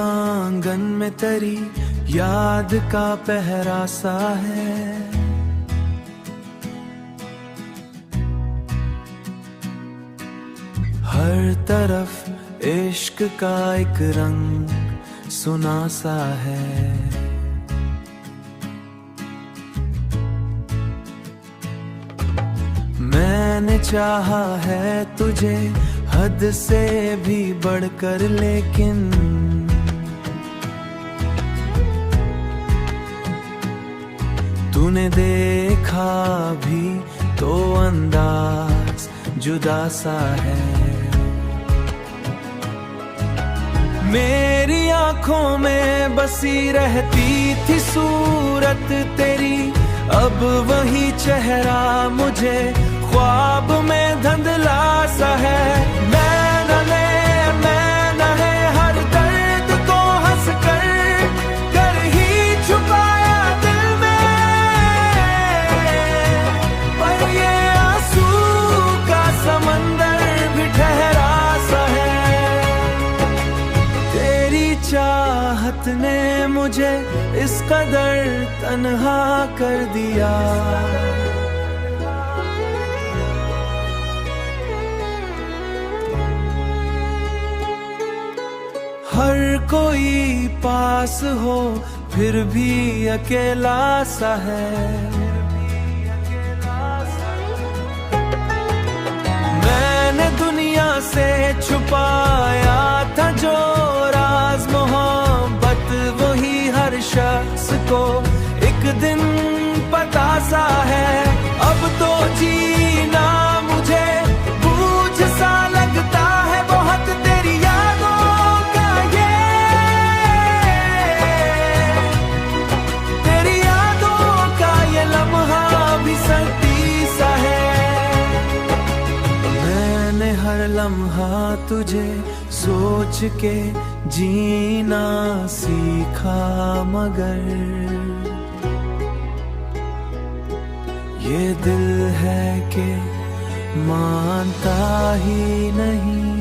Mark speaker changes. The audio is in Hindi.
Speaker 1: आंगन में तेरी याद का पहरा सा है। हर तरफ इश्क का एक रंग सुना सा है। मैंने चाहा है तुझे हद से भी बढ़कर, लेकिन तूने देखा भी तो अंदाज जुदा सा है। मेरी आंखों में बसी रहती थी सूरत तेरी, अब वही चेहरा मुझे ख्वाब में धुंधला सा है। मैं न है हर दर्द को हंस कर ही छुपाया दिल में, पर ये आंसू का समंदर भी ठहरा सा है। तेरी चाहत ने मुझे इस कदर तन्हा कर दिया। हर कोई पास हो फिर भी अकेला सा है। मैंने दुनिया से छुपाया था जो राज मोहब्बत, वही हर शख्स को एक दिन पता सा है। अब तो जीना मुझे बोझ सा लगता है बहुत, तेरी यादों का ये, तेरी यादों का ये लम्हा भी सर्दी सा है। मैंने हर लम्हा तुझे सोच के जीना सीखा, मगर ये दिल है कि मानता ही नहीं।